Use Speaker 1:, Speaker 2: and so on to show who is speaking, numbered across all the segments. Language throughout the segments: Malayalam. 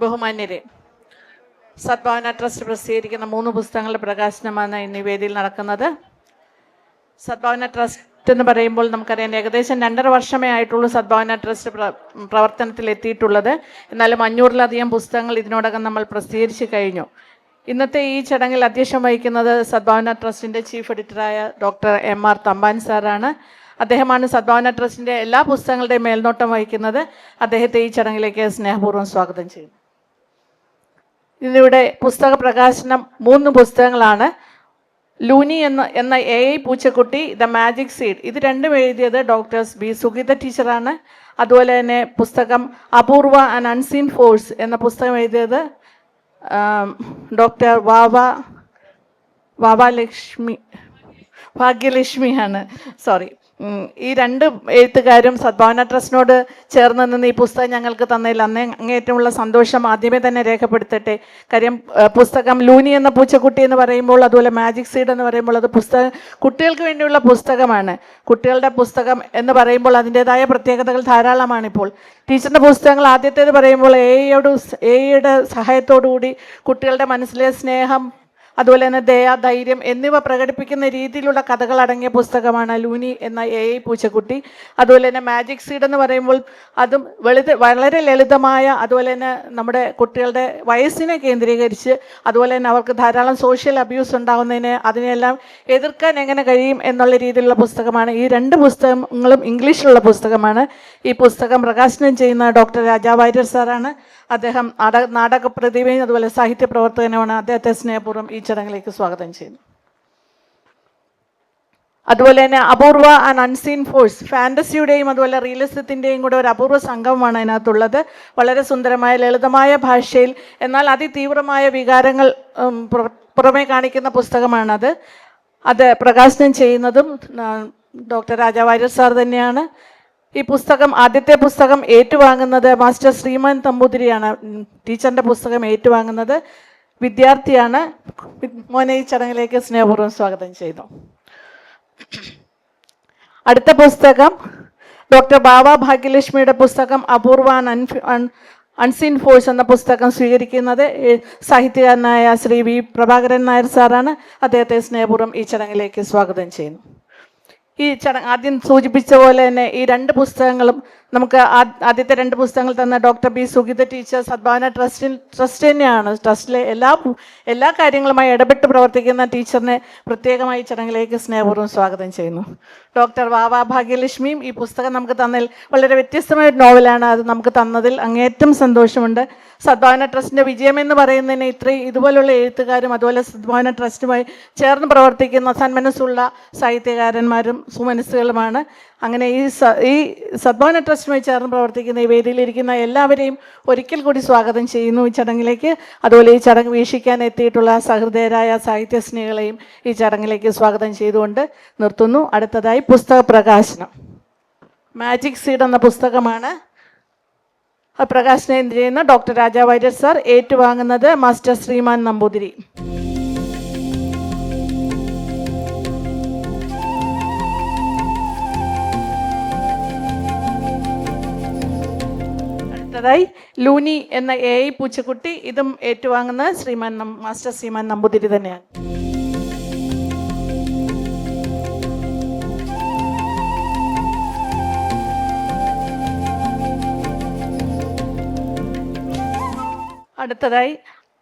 Speaker 1: ബഹുമാന്യരെ, സദ്ഭാവന ട്രസ്റ്റ് പ്രസിദ്ധീകരിക്കുന്ന 3 പുസ്തകങ്ങളുടെ പ്രകാശനമാണ് ഇന്ന് ഈ വേദിയിൽ നടക്കുന്നത്. സദ്ഭാവന ട്രസ്റ്റ് എന്ന് പറയുമ്പോൾ നമുക്കറിയാം, ഏകദേശം 2.5 വർഷമേ ആയിട്ടുള്ളൂ സദ്ഭാവന ട്രസ്റ്റ് പ്രവർത്തനത്തിൽ എത്തിയിട്ടുള്ളത്. എന്നാലും 500-ലധികം പുസ്തകങ്ങൾ ഇതിനോടകം നമ്മൾ പ്രസിദ്ധീകരിച്ച് കഴിഞ്ഞു. ഇന്നത്തെ ഈ ചടങ്ങിൽ അധ്യക്ഷം വഹിക്കുന്നത് സദ്ഭാവന ട്രസ്റ്റിൻ്റെ ചീഫ് എഡിറ്ററായ ഡോക്ടർ എം.ആർ. തമ്പാൻ സാറാണ്. അദ്ദേഹമാണ് സദ്ഭാവന ട്രസ്റ്റിൻ്റെ എല്ലാ പുസ്തകങ്ങളുടെയും മേൽനോട്ടം വഹിക്കുന്നത്. അദ്ദേഹത്തെ ഈ ചടങ്ങിലേക്ക് സ്നേഹപൂർവ്വം സ്വാഗതം ചെയ്യുന്നു. ഇതിലൂടെ പുസ്തക പ്രകാശനം 3 പുസ്തകങ്ങളാണ്. ലൂനി എന്ന AI പൂച്ചക്കുട്ടി, ദ മാജിക് സീഡ്, ഇത് രണ്ടും എഴുതിയത് ഡോക്ടർ ബി സുഗീത ടീച്ചറാണ്. അതുപോലെ തന്നെ പുസ്തകം അപൂർവ ആൻഡ് അൺസീൻ ഫോഴ്സ് എന്ന പുസ്തകം എഴുതിയത് ഡോക്ടർ ഭാഗ്യലക്ഷ്മിയാണ്. ഈ 2 എഴുത്തുകാരും സദ്ഭാവന ട്രസ്റ്റിനോട് ചേർന്ന് നിന്ന് ഈ പുസ്തകം ഞങ്ങൾക്ക് തന്നതിൽ അങ്ങേയറ്റമുള്ള സന്തോഷം ആദ്യമേ തന്നെ രേഖപ്പെടുത്തട്ടെ. കാര്യം പുസ്തകം ലൂനി എന്ന പൂച്ചക്കുട്ടി എന്ന് പറയുമ്പോൾ, അതുപോലെ മാജിക് സീഡ് എന്ന് പറയുമ്പോൾ, അത് കുട്ടികൾക്ക് വേണ്ടിയുള്ള പുസ്തകമാണ്. കുട്ടികളുടെ പുസ്തകം എന്ന് പറയുമ്പോൾ അതിൻ്റെതായ പ്രത്യേകതകൾ ധാരാളമാണിപ്പോൾ. ടീച്ചറിൻ്റെ പുസ്തകങ്ങൾ ആദ്യത്തേത് പറയുമ്പോൾ എയുടെ സഹായത്തോടു കൂടി കുട്ടികളുടെ മനസ്സിലെ സ്നേഹം, അതുപോലെ തന്നെ ദയ, ധൈര്യം എന്നിവ പ്രകടിപ്പിക്കുന്ന രീതിയിലുള്ള കഥകൾ അടങ്ങിയ പുസ്തകമാണ് ലൂനി എന്ന AI പൂച്ചക്കുട്ടി. അതുപോലെ തന്നെ മാജിക് സീഡ് എന്ന് പറയുമ്പോൾ അതും വളരെ ലളിതമായ, അതുപോലെ തന്നെ നമ്മുടെ കുട്ടികളുടെ വയസ്സിനെ കേന്ദ്രീകരിച്ച്, അതുപോലെ തന്നെ അവർക്ക് ധാരാളം സോഷ്യൽ അബ്യൂസ് ഉണ്ടാകുന്നതിന് അതിനെല്ലാം എതിർക്കാൻ എങ്ങനെ കഴിയും എന്നുള്ള രീതിയിലുള്ള പുസ്തകമാണ്. ഈ 2 പുസ്തകങ്ങളും ഇംഗ്ലീഷിലുള്ള പുസ്തകമാണ്. ഈ പുസ്തകം പ്രകാശനം ചെയ്യുന്ന ഡോക്ടർ രാജാ വാര്യർ സാറാണ്. അദ്ദേഹം നാടക പ്രതിഭയും അതുപോലെ സാഹിത്യ പ്രവർത്തകനുമാണ്. അദ്ദേഹത്തെ സ്നേഹപൂർവ്വം ഈ ചടങ്ങിലേക്ക് സ്വാഗതം ചെയ്യുന്നു. അതുപോലെ തന്നെ അപൂർവ ആൻഡ് അൺസീൻ ഫോഴ്സ്, ഫാൻറ്റസിയുടെയും അതുപോലെ റിയലിസത്തിൻ്റെയും കൂടെ ഒരു അപൂർവ സംഘമാണ് അതിനകത്തുള്ളത്. വളരെ സുന്ദരമായ ലളിതമായ ഭാഷയിൽ എന്നാൽ അതിതീവ്രമായ വികാരങ്ങൾ പുറമേ കാണിക്കുന്ന പുസ്തകമാണത്. അത് പ്രകാശനം ചെയ്യുന്നതും ഡോക്ടർ രാജാ വാര്യർ സാർ തന്നെയാണ്. ഈ പുസ്തകം, ആദ്യത്തെ പുസ്തകം ഏറ്റുവാങ്ങുന്നത് മാസ്റ്റർ ശ്രീമാൻ നമ്പൂതിരിയാണ്. ടീച്ചറിൻ്റെ പുസ്തകം ഏറ്റുവാങ്ങുന്നത് വിദ്യാർത്ഥിയാണ്. മോനെ ഈ ചടങ്ങിലേക്ക് സ്നേഹപൂർവ്വം സ്വാഗതം ചെയ്തു. അടുത്ത പുസ്തകം ഡോക്ടർ ഭാഗ്യലക്ഷ്മിയുടെ പുസ്തകം അപൂർവ അൺസീൻ ഫോഴ്സ് എന്ന പുസ്തകം സ്വീകരിക്കുന്നത് സാഹിത്യകാരനായ ശ്രീ വി പ്രഭാകരൻ നായർ സാറാണ്. അദ്ദേഹത്തെ സ്നേഹപൂർവ്വം ഈ ചടങ്ങിലേക്ക് സ്വാഗതം ചെയ്യുന്നു. ഈ ചടങ്ങ് ആദ്യം സൂചിപ്പിച്ച പോലെ തന്നെ ഈ 2 പുസ്തകങ്ങളും നമുക്ക് ആദ്യത്തെ 2 പുസ്തകങ്ങൾ തന്ന doctor B Sugeetha teacher Sadbhavana trust തന്നെയാണ്. ട്രസ്റ്റിലെ എല്ലാ കാര്യങ്ങളുമായി ഇടപെട്ട് പ്രവർത്തിക്കുന്ന ടീച്ചറിനെ പ്രത്യേകമായി ചടങ്ങിലേക്ക് സ്നേഹപൂർവ്വം സ്വാഗതം ചെയ്യുന്നു. ഡോക്ടർ ഭാഗ്യലക്ഷ്മിയും ഈ പുസ്തകം നമുക്ക് തന്നതിൽ വളരെ വ്യത്യസ്തമായ ഒരു നോവലാണ്. അത് നമുക്ക് തന്നതിൽ അങ്ങേയറ്റം സന്തോഷമുണ്ട്. സദ്ഭാവന ട്രസ്റ്റിൻ്റെ വിജയമെന്ന് പറയുന്നതിന് ഇതുപോലുള്ള എഴുത്തുകാരും അതുപോലെ സദ്ഭാവന ട്രസ്റ്റുമായി ചേർന്ന് പ്രവർത്തിക്കുന്ന സന്മനസ്സുള്ള സാഹിത്യകാരന്മാരും സുമനസ്സുകളുമാണ്. അങ്ങനെ ഈ സദ്ഭാവന ട്രസ്റ്റുമായി ചേർന്ന് പ്രവർത്തിക്കുന്ന ഈ വേദിയിലിരിക്കുന്ന എല്ലാവരെയും ഒരിക്കൽ കൂടി സ്വാഗതം ചെയ്യുന്നു ഈ ചടങ്ങിലേക്ക്. അതുപോലെ ഈ ചടങ്ങ് വീക്ഷിക്കാൻ എത്തിയിട്ടുള്ള സഹൃദയരായ സാഹിത്യ സ്നേഹികളെയും ഈ ചടങ്ങിലേക്ക് സ്വാഗതം ചെയ്തുകൊണ്ട് നിർത്തുന്നു. അടുത്തതായി പുസ്തക പ്രകാശനം. മാജിക് സീഡ് എന്ന പുസ്തകമാണ് പ്രകാശനം ചെയ്യുന്ന ഡോക്ടർ രാജാ വാര്യർ സാർ. ഏറ്റുവാങ്ങുന്നത് മാസ്റ്റർ ശ്രീമാൻ നമ്പൂതിരി. അടുത്തതായി ലൂനി എന്ന AI പൂച്ചക്കുട്ടി, ഇതും ഏറ്റുവാങ്ങുന്നത് മാസ്റ്റർ ശ്രീമാൻ നമ്പൂതിരി തന്നെയാണ്. അടുത്തതായി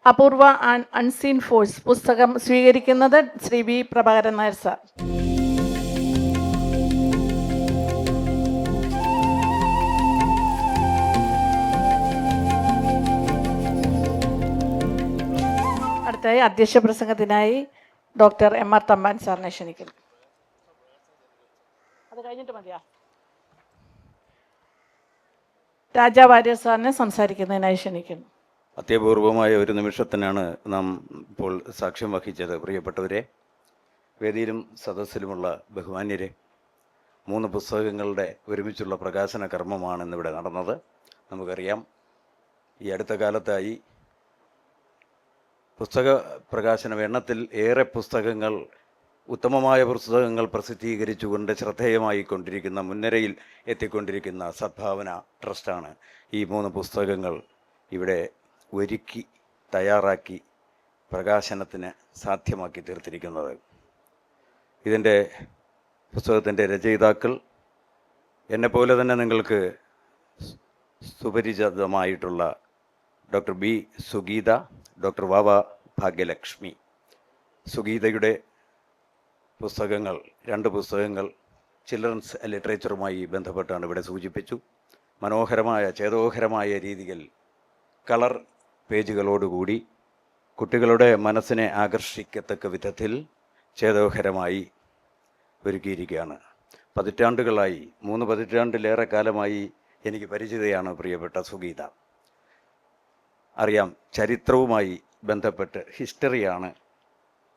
Speaker 1: അപൂർവ ആൻഡ് അൺസീൻ ഫോഴ്സ് പുസ്തകം സ്വീകരിക്കുന്നത് ശ്രീ വി പ്രഭാകരൻ നായർ സാർ. അടുത്തതായി അധ്യക്ഷ പ്രസംഗത്തിനായി ഡോക്ടർ എം.ആർ. തമ്പാൻ സാറിനെ ക്ഷണിക്കുന്നു. അത് കഴിഞ്ഞിട്ട് മതിയാ. രാജാ വാര്യർ സാറിനെ സംസാരിക്കുന്നതിനായി ക്ഷണിക്കുന്നു.
Speaker 2: അത്യപൂർവമായ ഒരു നിമിഷത്തിനാണ് നാം ഇപ്പോൾ സാക്ഷ്യം വഹിച്ചത്. പ്രിയപ്പെട്ടവരെ, വേദിയിലും സദസ്സിലുമുള്ള ബഹുമാന്യരെ, 3 പുസ്തകങ്ങളുടെ ഒരുമിച്ചുള്ള പ്രകാശന കർമ്മമാണ് ഇന്നിവിടെ നടന്നത്. നമുക്കറിയാം, ഈ അടുത്ത കാലത്തായി പുസ്തക പ്രകാശനം എണ്ണത്തിൽ ഏറെ പുസ്തകങ്ങൾ, ഉത്തമമായ പുസ്തകങ്ങൾ പ്രസിദ്ധീകരിച്ചുകൊണ്ട് ശ്രദ്ധേയമായി കൊണ്ടിരിക്കുന്ന, മുൻനിരയിൽ എത്തിക്കൊണ്ടിരിക്കുന്ന സദ്ഭാവന ട്രസ്റ്റാണ് ഈ 3 പുസ്തകങ്ങൾ ഇവിടെ ഒരുക്കി തയ്യാറാക്കി പ്രകാശനത്തിന് സാധ്യമാക്കി തീർത്തിരിക്കുന്നത്. ഇതിൻ്റെ പുസ്തകത്തിൻ്റെ രചയിതാക്കൾ എന്നെപ്പോലെ തന്നെ നിങ്ങൾക്ക് സുപരിചിതമായിട്ടുള്ള ഡോക്ടർ ബി സുഗീത, ഡോക്ടർ വാവ ഭാഗ്യലക്ഷ്മി. സുഗീതയുടെ പുസ്തകങ്ങൾ, 2 പുസ്തകങ്ങൾ ചിൽഡ്രൻസ് ലിറ്ററേച്ചറുമായി ബന്ധപ്പെട്ടാണ് ഇവിടെ സൂചിപ്പിച്ചു. മനോഹരമായ ചേതോഹരമായ രീതിയിൽ കളർ പേജുകളോടുകൂടി കുട്ടികളുടെ മനസ്സിനെ ആകർഷിക്കത്തക്ക വിധത്തിൽ ചേതോഹരമായി ഒരുക്കിയിരിക്കുകയാണ്. പതിറ്റാണ്ടുകളായി, 3 പതിറ്റാണ്ടിലേറെ കാലമായി എനിക്ക് പരിചിതയാണ് പ്രിയപ്പെട്ട സുഗീത. അറിയാം, ചരിത്രവുമായി ബന്ധപ്പെട്ട് ഹിസ്റ്ററിയാണ്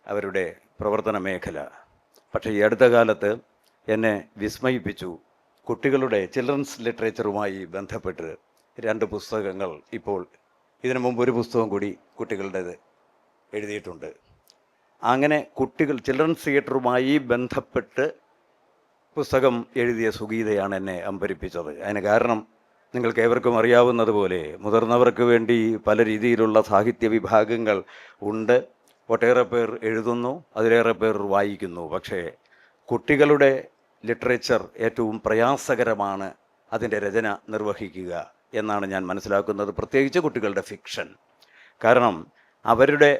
Speaker 2: അവരുടെ പ്രവർത്തന മേഖല. പക്ഷേ ഈ അടുത്ത കാലത്ത് എന്നെ വിസ്മയിപ്പിച്ചു. കുട്ടികളുടെ ചിൽഡ്രൻസ് ലിറ്ററേച്ചറുമായി ബന്ധപ്പെട്ട് 2 പുസ്തകങ്ങൾ, ഇപ്പോൾ ഇതിനു മുമ്പ് ഒരു പുസ്തകം കൂടി കുട്ടികളുടേത് എഴുതിയിട്ടുണ്ട്. അങ്ങനെ കുട്ടികൾ ചിൽഡ്രൻസ് തിയേറ്ററുമായി ബന്ധപ്പെട്ട് പുസ്തകം എഴുതിയ സുഗീതയാണ് എന്നെ അമ്പരിപ്പിച്ചത്. അതിന് കാരണം നിങ്ങൾക്ക് ഏവർക്കും അറിയാവുന്നതുപോലെ മുതിർന്നവർക്ക് വേണ്ടി പല രീതിയിലുള്ള സാഹിത്യ വിഭാഗങ്ങൾ ഉണ്ട്. ഒട്ടേറെ പേർ എഴുതുന്നു, അതിലേറെ പേർ വായിക്കുന്നു. പക്ഷേ കുട്ടികളുടെ ലിറ്ററേച്ചർ ഏറ്റവും പ്രയാസകരമാണ് അതിൻ്റെ രചന നിർവഹിക്കുക എന്നാണ് ഞാൻ മനസ്സിലാക്കുന്നത്. പ്രത്യേകിച്ച് കുട്ടികളുടെ ഫിക്ഷൻ. കാരണം അവരുടെ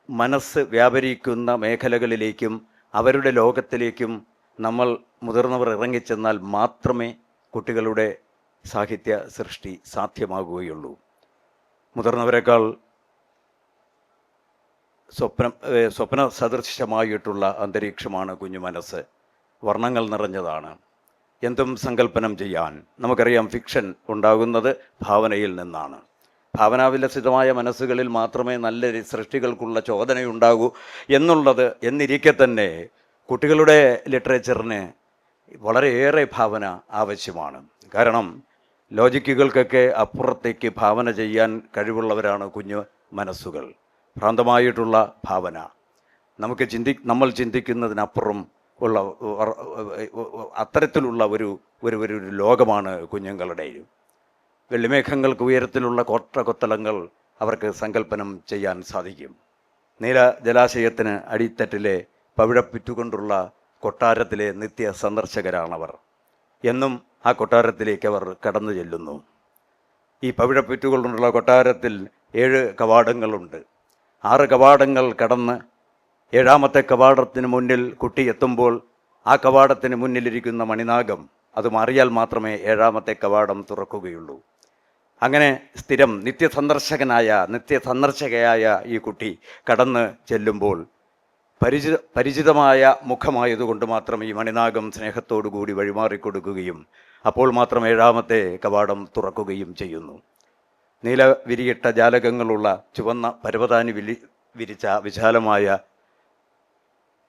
Speaker 2: മനസ്സ് വ്യാപരിക്കുന്ന മേഖലകളിലേക്കും അവരുടെ ലോകത്തിലേക്കും നമ്മൾ മുതിർന്നവർ ഇറങ്ങിച്ചെന്നാൽ മാത്രമേ കുട്ടികളുടെ സാഹിത്യ സൃഷ്ടി സാധ്യമാകുകയുള്ളൂ. മുതിർന്നവരെക്കാൾ സ്വപ്ന സദൃശമായിട്ടുള്ള അന്തരീക്ഷമാണ് കുഞ്ഞു മനസ്സ്. വർണ്ണങ്ങൾ നിറഞ്ഞതാണ്. എന്തും സങ്കല്പനം ചെയ്യാൻ നമുക്കറിയാം. ഫിക്ഷൻ ഉണ്ടാകുന്നത് ഭാവനയിൽ നിന്നാണ്. ഭാവനാവിലസിതമായ മനസ്സുകളിൽ മാത്രമേ നല്ല സൃഷ്ടികൾക്കുള്ള ചോദനയുണ്ടാകൂ എന്നിരിക്കെ തന്നെ കുട്ടികളുടെ ലിറ്ററേച്ചറിന് വളരെയേറെ ഭാവന ആവശ്യമാണ്. കാരണം ലോജിക്കുകൾക്കൊക്കെ അപ്പുറത്തേക്ക് ഭാവന ചെയ്യാൻ കഴിവുള്ളവരാണ് കുഞ്ഞു മനസ്സുകൾ. ഭ്രാന്തമായിട്ടുള്ള ഭാവന, നമ്മൾ ചിന്തിക്കുന്നതിനപ്പുറം ഉള്ള അത്തരത്തിലുള്ള ഒരു ലോകമാണ് കുഞ്ഞുങ്ങളുടെയും. വെള്ളിമേഘങ്ങൾക്ക് ഉയരത്തിലുള്ള കൊത്തളങ്ങൾ അവർക്ക് സങ്കല്പനം ചെയ്യാൻ സാധിക്കും. നീല ജലാശയത്തിന് അടിത്തട്ടിലെ പവിഴപ്പുറ്റുകൊണ്ടുള്ള കൊട്ടാരത്തിലെ നിത്യ സന്ദർശകരാണവർ. എന്നും ആ കൊട്ടാരത്തിലേക്ക് അവർ കടന്നു ചെല്ലുന്നു. ഈ പവിഴപ്പുറ്റുകൊണ്ടുള്ള കൊട്ടാരത്തിൽ 7 കവാടങ്ങളുണ്ട്. 6 കവാടങ്ങൾ കടന്ന് 7ാമത്തെ കവാടത്തിന് മുന്നിൽ കുട്ടി എത്തുമ്പോൾ ആ കവാടത്തിന് മുന്നിലിരിക്കുന്ന മണിനാഗം അത് മാറിയാൽ മാത്രമേ 7ാമത്തെ കവാടം തുറക്കുകയുള്ളൂ. അങ്ങനെ സ്ഥിരം നിത്യസന്ദർശകയായ ഈ കുട്ടി കടന്ന് ചെല്ലുമ്പോൾ പരിചിതമായ മുഖമായതുകൊണ്ട് മാത്രം ഈ മണിനാഗം സ്നേഹത്തോടുകൂടി വഴിമാറിക്കൊടുക്കുകയും അപ്പോൾ മാത്രം 7ാമത്തെ കവാടം തുറക്കുകയും ചെയ്യുന്നു. നീല വിരിയിട്ട ജാലകങ്ങളുള്ള ചുവന്ന പരവതാനി വിരിച്ച വിശാലമായ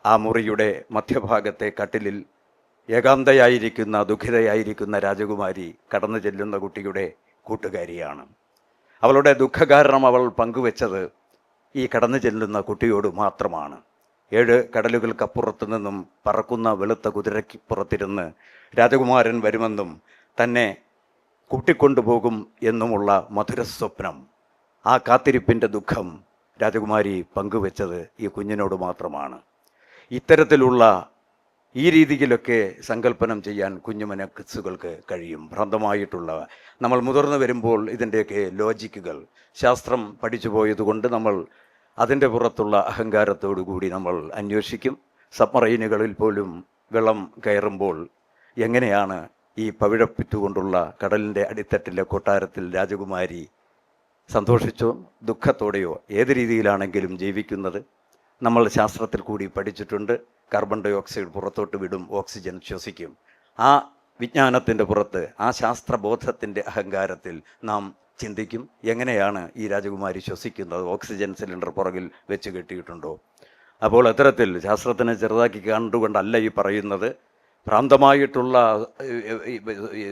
Speaker 2: ആ മുറിയുടെ മധ്യഭാഗത്തെ കട്ടിലിൽ ഏകാന്തയായിരിക്കുന്ന ദുഃഖിതയായിരിക്കുന്ന രാജകുമാരി കടന്നു ചെല്ലുന്ന കുട്ടിയുടെ കൂട്ടുകാരിയാണ്. അവളുടെ ദുഃഖകാരണം അവൾ പങ്കുവെച്ചത് ഈ കടന്നു ചെല്ലുന്ന കുട്ടിയോട് മാത്രമാണ്. 7 കടലുകൾക്കപ്പുറത്തു നിന്നും പറക്കുന്ന വെളുത്ത കുതിരയ്ക്കുപുറത്തിരുന്ന് രാജകുമാരൻ വരുമെന്നും തന്നെ കൂട്ടിക്കൊണ്ടുപോകും എന്നുമുള്ള മധുരസ്വപ്നം, ആ കാത്തിരിപ്പിൻ്റെ ദുഃഖം രാജകുമാരി പങ്കുവെച്ചത് ഈ കുഞ്ഞിനോട് മാത്രമാണ്. ഇത്തരത്തിലുള്ള ഈ രീതിയിലൊക്കെ സങ്കല്പനം ചെയ്യാൻ കുഞ്ഞു മനസ്സുകൾക്ക് കഴിയും. ഭ്രാന്തമായിട്ടുള്ള നമ്മൾ മുതിർന്നു വരുമ്പോൾ ഇതിൻ്റെയൊക്കെ ലോജിക്കുകൾ, ശാസ്ത്രം പഠിച്ചു പോയതുകൊണ്ട് നമ്മൾ അതിൻ്റെ പുറത്തുള്ള അഹങ്കാരത്തോടു കൂടി നമ്മൾ അന്വേഷിക്കും. സബ്മറൈനുകളിൽ പോലും വെള്ളം കയറുമ്പോൾ എങ്ങനെയാണ് ഈ പവിഴപ്പുറ്റുകൊണ്ടുള്ള കടലിൻ്റെ അടിത്തട്ടിലെ കൊട്ടാരത്തിൽ രാജകുമാരി സന്തോഷിച്ചോ ദുഃഖത്തോടെയോ ഏത് രീതിയിലാണെങ്കിലും ജീവിക്കുന്നത് നമ്മൾ ശാസ്ത്രത്തിൽ കൂടി പഠിച്ചിട്ടുണ്ട്. കാർബൺ ഡൈ ഓക്സൈഡ് പുറത്തോട്ട് വിടും, ഓക്സിജൻ ശ്വസിക്കും. ആ വിജ്ഞാനത്തിൻ്റെ പുറത്ത്, ആ ശാസ്ത്രബോധത്തിൻ്റെ അഹങ്കാരത്തിൽ നാം ചിന്തിക്കും, എങ്ങനെയാണ് ഈ രാജകുമാരി ശ്വസിക്കുന്നത്? ഓക്സിജൻ സിലിണ്ടർ പുറകിൽ വെച്ച് കെട്ടിയിട്ടുണ്ടോ? അപ്പോൾ അത്തരത്തിൽ ശാസ്ത്രത്തിനെ ചെറുതാക്കി കണ്ടുകൊണ്ടല്ല ഈ പറയുന്നത്. ഭ്രാന്തമായിട്ടുള്ള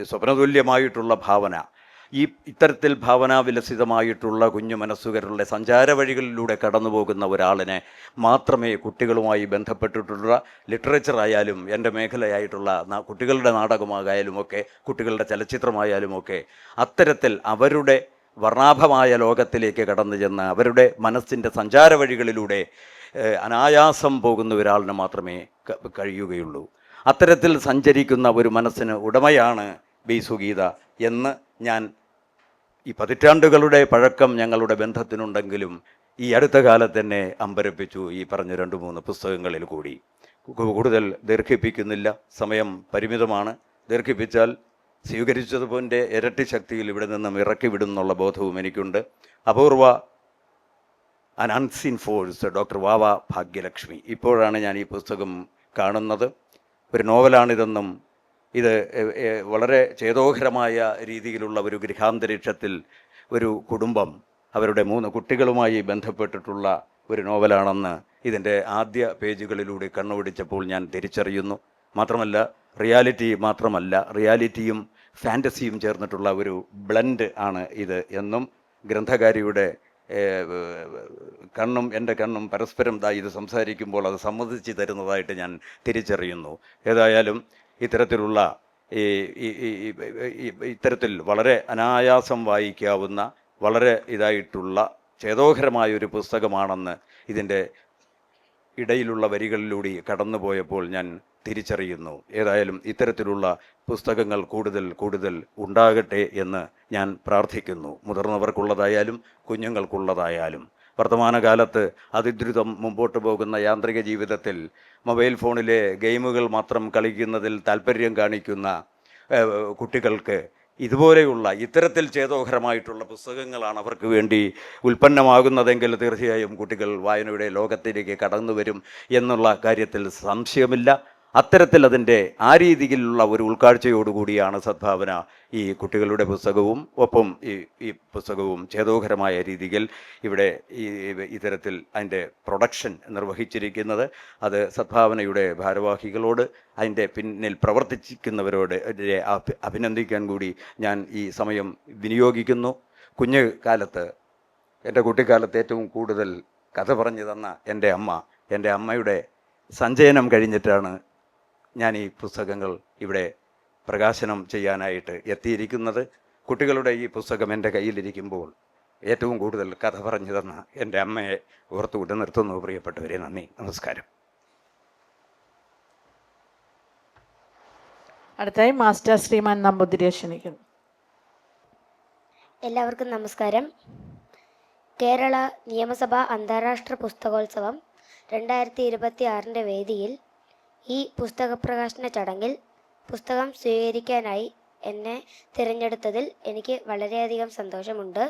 Speaker 2: സ്വപ്നതുല്യമായിട്ടുള്ള ഭാവന, ഇത്തരത്തിൽ ഭാവനാവിലസിതമായിട്ടുള്ള കുഞ്ഞു മനസ്സുകളുടെ സഞ്ചാര വഴികളിലൂടെ കടന്നു പോകുന്ന ഒരാളിനെ മാത്രമേ കുട്ടികളുമായി ബന്ധപ്പെട്ടിട്ടുള്ള ലിറ്ററേച്ചറായാലും എൻ്റെ മേഖലയായിട്ടുള്ള കുട്ടികളുടെ നാടകമായാലുമൊക്കെ കുട്ടികളുടെ ചലച്ചിത്രമായാലുമൊക്കെ അത്തരത്തിൽ അവരുടെ വർണ്ണാഭമായ ലോകത്തിലേക്ക് കടന്നു ചെന്ന് അവരുടെ മനസ്സിൻ്റെ സഞ്ചാര വഴികളിലൂടെ അനായാസം പോകുന്ന ഒരാളിന് മാത്രമേ കഴിയുകയുള്ളൂ. അത്തരത്തിൽ സഞ്ചരിക്കുന്ന ഒരു മനസ്സിന് ഉടമയാണ് ബി സുഗീത എന്ന് ഞാൻ, ഈ പതിറ്റാണ്ടുകളുടെ പഴക്കം ഞങ്ങളുടെ ബന്ധത്തിനുണ്ടെങ്കിലും ഈ അടുത്ത കാലത്ത് തന്നെ അമ്പരപ്പിച്ചു ഈ പറഞ്ഞ 2-3 പുസ്തകങ്ങളിൽ കൂടി. കൂടുതൽ ദീർഘിപ്പിക്കുന്നില്ല, സമയം പരിമിതമാണ്. ദീർഘിപ്പിച്ചാൽ സ്വീകരിച്ചതുപോലെ ഇരട്ടി ശക്തിയിൽ ഇവിടെ നിന്നും ഇറക്കി വിടുന്നുള്ള ബോധവും എനിക്കുണ്ട്. അപൂർവ അൺസീൻ ഫോഴ്സ്, ഡോക്ടർ വാവ ഭാഗ്യലക്ഷ്മി. ഇപ്പോഴാണ് ഞാൻ ഈ പുസ്തകം കാണുന്നത്. ഒരു നോവലാണിതെന്നും ഇത് വളരെ ചേതോഹരമായ രീതിയിലുള്ള ഒരു ഗൃഹാന്തരീക്ഷത്തിൽ ഒരു കുടുംബം അവരുടെ 3 കുട്ടികളുമായി ബന്ധപ്പെട്ടിട്ടുള്ള ഒരു നോവലാണെന്ന് ഇതിൻ്റെ ആദ്യ പേജുകളിലൂടെ കണ്ണുപിടിച്ചപ്പോൾ ഞാൻ തിരിച്ചറിയുന്നു. മാത്രമല്ല റിയാലിറ്റിയും ഫാൻറ്റസിയും ചേർന്നിട്ടുള്ള ഒരു ബ്ലെൻഡ് ആണ് ഇത് എന്നും ഗ്രന്ഥകാരിയുടെ കണ്ണും എൻ്റെ കണ്ണും പരസ്പരം ഇത് സംസാരിക്കുമ്പോൾ അത് സമ്മതിച്ച് തരുന്നതായിട്ട് ഞാൻ തിരിച്ചറിയുന്നു. ഏതായാലും ഇത്തരത്തിലുള്ള ഇത്തരത്തിൽ വളരെ അനായാസം വായിക്കാവുന്ന വളരെ ഇതായിട്ടുള്ള ചേതോഹരമായൊരു പുസ്തകമാണെന്ന് ഇതിൻ്റെ ഇടയിലുള്ള വരികളിലൂടെ കടന്നുപോയപ്പോൾ ഞാൻ തിരിച്ചറിയുന്നു. ഏതായാലും ഇത്തരത്തിലുള്ള പുസ്തകങ്ങൾ കൂടുതൽ ഉണ്ടാകട്ടെ എന്ന് ഞാൻ പ്രാർത്ഥിക്കുന്നു. മുതിർന്നവർക്കുള്ളതായാലും കുഞ്ഞുങ്ങൾക്കുള്ളതായാലും. വർത്തമാനകാലത്ത് അതിദ്രുതം മുമ്പോട്ട് പോകുന്ന യാന്ത്രിക ജീവിതത്തിൽ മൊബൈൽ ഫോണിലെ ഗെയിമുകൾ മാത്രം കളിക്കുന്നതിൽ താല്പര്യം കാണിക്കുന്ന കുട്ടികൾക്ക് ഇതുപോലെയുള്ള ഇത്തരത്തിൽ ചേതോഹരമായിട്ടുള്ള പുസ്തകങ്ങളാണ് അവർക്ക് വേണ്ടി ഉൽപ്പന്നമാകുന്നതെങ്കിൽ തീർച്ചയായും കുട്ടികൾ വായനയുടെ ലോകത്തിലേക്ക് കടന്നു വരും എന്നുള്ള കാര്യത്തിൽ സംശയമില്ല. അത്തരത്തിൽ അതിൻ്റെ ആ രീതിയിലുള്ള ഒരു ഉൾക്കാഴ്ചയോടുകൂടിയാണ് സദ്ഭാവന ഈ കുട്ടികളുടെ പുസ്തകവും ഒപ്പം ഈ പുസ്തകവും ചേതോഹരമായ രീതിയിൽ ഇവിടെ ഇത്തരത്തിൽ അതിൻ്റെ പ്രൊഡക്ഷൻ നിർവഹിച്ചിരിക്കുന്നത്. അത് സദ്ഭാവനയുടെ ഭാരവാഹികളോട് അതിൻ്റെ പിന്നിൽ പ്രവർത്തിക്കുന്നവരോട് അഭിനന്ദിക്കാൻ കൂടി ഞാൻ ഈ സമയം വിനിയോഗിക്കുന്നു. എൻ്റെ കുട്ടിക്കാലത്ത് ഏറ്റവും കൂടുതൽ കഥ പറഞ്ഞു തന്ന എൻ്റെ അമ്മയുടെ സഞ്ചയനം കഴിഞ്ഞിട്ടാണ് ഞാൻ ഈ പുസ്തകങ്ങൾ ഇവിടെ പ്രകാശനം ചെയ്യാനായിട്ട് എത്തിയിരിക്കുന്നത്. കുട്ടികളുടെ ഈ പുസ്തകം എൻ്റെ കയ്യിലിരിക്കുമ്പോൾ ഏറ്റവും കൂടുതൽ കഥ പറഞ്ഞു തന്ന എൻ്റെ അമ്മയെ ഓർത്തുകൊണ്ട് നിർത്തുന്നു. പ്രിയപ്പെട്ടവരെ, നന്ദി, നമസ്കാരം.
Speaker 1: അടുത്തായി മാസ്റ്റർ ശ്രീമാൻ നമ്പൂതിരിയെ ക്ഷണിക്കുന്നു.
Speaker 3: എല്ലാവർക്കും നമസ്കാരം. കേരള നിയമസഭ അന്താരാഷ്ട്ര പുസ്തകോത്സവം 2026 വേദിയിൽ ഈ പുസ്തക പ്രകാശന ചടങ്ങിൽ പുസ്തകം സ്വീകരിക്കാനായി എന്നെ തിരഞ്ഞെടുത്തതിൽ എനിക്ക് വളരെയധികം സന്തോഷമുണ്ട്.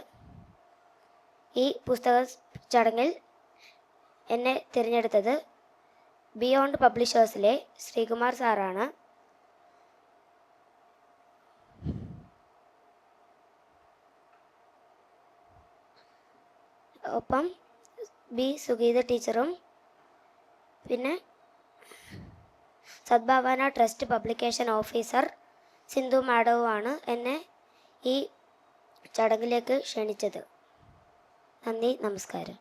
Speaker 3: ഈ പുസ്തക ചടങ്ങിൽ എന്നെ തിരഞ്ഞെടുത്തത് ബിയോണ്ട് പബ്ലിഷേഴ്സിലെ ശ്രീകുമാർ സാറാണ്. ഒപ്പം ബി സുഗീത ടീച്ചറും പിന്നെ Sadbhavana trust publication officer Sindhu മാഡവുമാണ് എന്നെ ഈ ചടങ്ങിലേക്ക് ക്ഷണിച്ചത്. നന്ദി, നമസ്കാരം.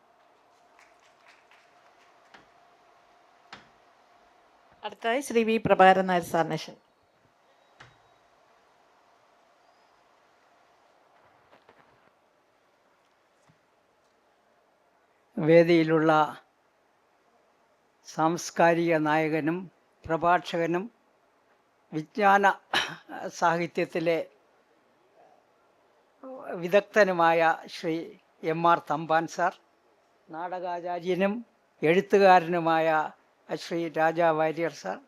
Speaker 1: അടുത്തായി ശ്രീ വി പ്രഭാകരൻ നായർ സാറിനെ ക്ഷണിക്കുന്നു.
Speaker 4: വേദിയിലുള്ള സാംസ്കാരിക നായകനും പ്രഭാഷകനും വിജ്ഞാന സാഹിത്യത്തിലെ വിദഗ്ധനുമായ ശ്രീ എം.ആർ. തമ്പാൻ സാർ, നാടകാചാര്യനും എഴുത്തുകാരനുമായ ശ്രീ രാജാ വാര്യർ സാർ,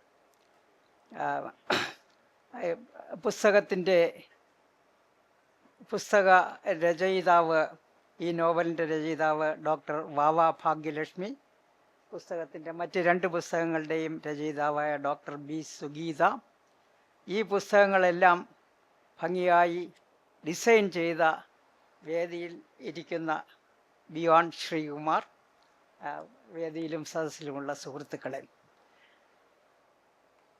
Speaker 4: പുസ്തക രചയിതാവ്, ഈ നോവലിൻ്റെ രചയിതാവ് ഡോക്ടർ വാവ ഭാഗ്യലക്ഷ്മി, പുസ്തകത്തിൻ്റെ മറ്റ് 2 പുസ്തകങ്ങളുടെയും രചയിതാവായ ഡോക്ടർ ബി സുഗീത, ഈ പുസ്തകങ്ങളെല്ലാം ഭംഗിയായി ഡിസൈൻ ചെയ്ത വേദിയിൽ ഇരിക്കുന്ന ബിയോണ്ട് ശ്രീകുമാർ, വേദിയിലും സദസ്സിലുമുള്ള സുഹൃത്തുക്കളെ,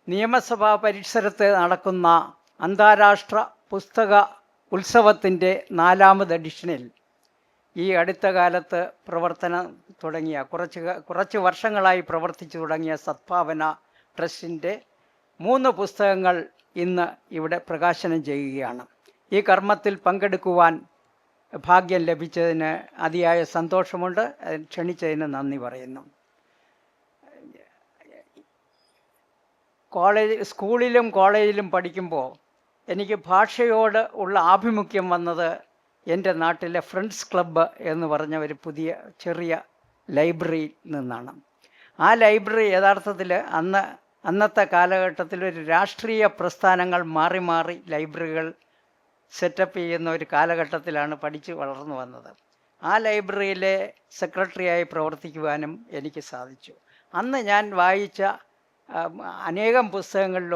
Speaker 4: നിയമസഭാ പരിസരത്ത് നടക്കുന്ന അന്താരാഷ്ട്ര പുസ്തക ഉത്സവത്തിൻ്റെ 4ാമത് എഡിഷനിൽ ഈ അടുത്ത കാലത്ത് പ്രവർത്തനം തുടങ്ങിയ കുറച്ച് വർഷങ്ങളായി പ്രവർത്തിച്ചു തുടങ്ങിയ സദ്ഭാവന ട്രസ്റ്റിൻ്റെ 3 പുസ്തകങ്ങൾ ഇന്ന് ഇവിടെ പ്രകാശനം ചെയ്യുകയാണ്. ഈ കർമ്മത്തിൽ പങ്കെടുക്കുവാൻ ഭാഗ്യം ലഭിച്ചതിന് അതിയായ സന്തോഷമുണ്ട്. ക്ഷണിച്ചതിന് നന്ദി പറയുന്നു. സ്കൂളിലും കോളേജിലും പഠിക്കുമ്പോൾ എനിക്ക് ഭാഷയോട് ഉള്ള ആഭിമുഖ്യം വന്നത് എൻ്റെ നാട്ടിലെ ഫ്രണ്ട്സ് ക്ലബ്ബ് എന്ന് പറഞ്ഞ ഒരു പുതിയ ചെറിയ ലൈബ്രറിയിൽ നിന്നാണ്. ആ ലൈബ്രറി യഥാർത്ഥത്തിൽ അന്നത്തെ കാലഘട്ടത്തിൽ ഒരു രാഷ്ട്രീയ പ്രസ്ഥാനങ്ങൾ മാറി മാറി ലൈബ്രറികൾ സെറ്റപ്പ് ചെയ്യുന്ന ഒരു കാലഘട്ടത്തിലാണ് പഠിച്ച് വളർന്നു വന്നത്. ആ ലൈബ്രറിയിലെ സെക്രട്ടറിയായി പ്രവർത്തിക്കുവാനും എനിക്ക് സാധിച്ചു. അന്ന് ഞാൻ വായിച്ച അനേകം പുസ്തകങ്ങളിൽ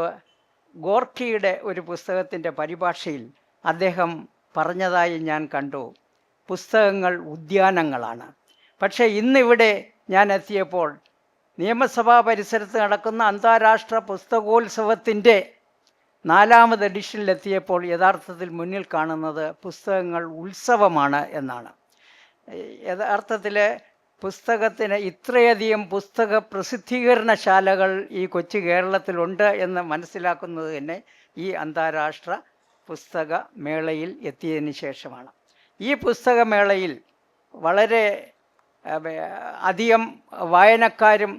Speaker 4: ഗോർക്കിയുടെ ഒരു പുസ്തകത്തിൻ്റെ പരിഭാഷയിൽ അദ്ദേഹം പറഞ്ഞതായി ഞാൻ കണ്ടു, പുസ്തകങ്ങൾ ഉദ്യാനങ്ങളാണ്. പക്ഷേ ഇന്നിവിടെ ഞാൻ എത്തിയപ്പോൾ നിയമസഭാ പരിസരത്ത് നടക്കുന്ന അന്താരാഷ്ട്ര പുസ്തകോത്സവത്തിൻ്റെ 4ാമത് എഡിഷനിലെത്തിയപ്പോൾ യഥാർത്ഥത്തിൽ മുന്നിൽ കാണുന്നത് പുസ്തകങ്ങൾ ഉത്സവമാണ് എന്നാണ്. യഥാർത്ഥത്തിൽ പുസ്തകത്തിന് ഇത്രയധികം പുസ്തക പ്രസിദ്ധീകരണശാലകൾ ഈ കൊച്ചു കേരളത്തിലുണ്ട് എന്ന് മനസ്സിലാക്കുന്നത് തന്നെ ഈ അന്താരാഷ്ട്ര പുസ്തക മേളയിൽ എത്തിയതിന് ശേഷമാണ്. ഈ പുസ്തകമേളയിൽ വളരെ അധികം വായനക്കാരും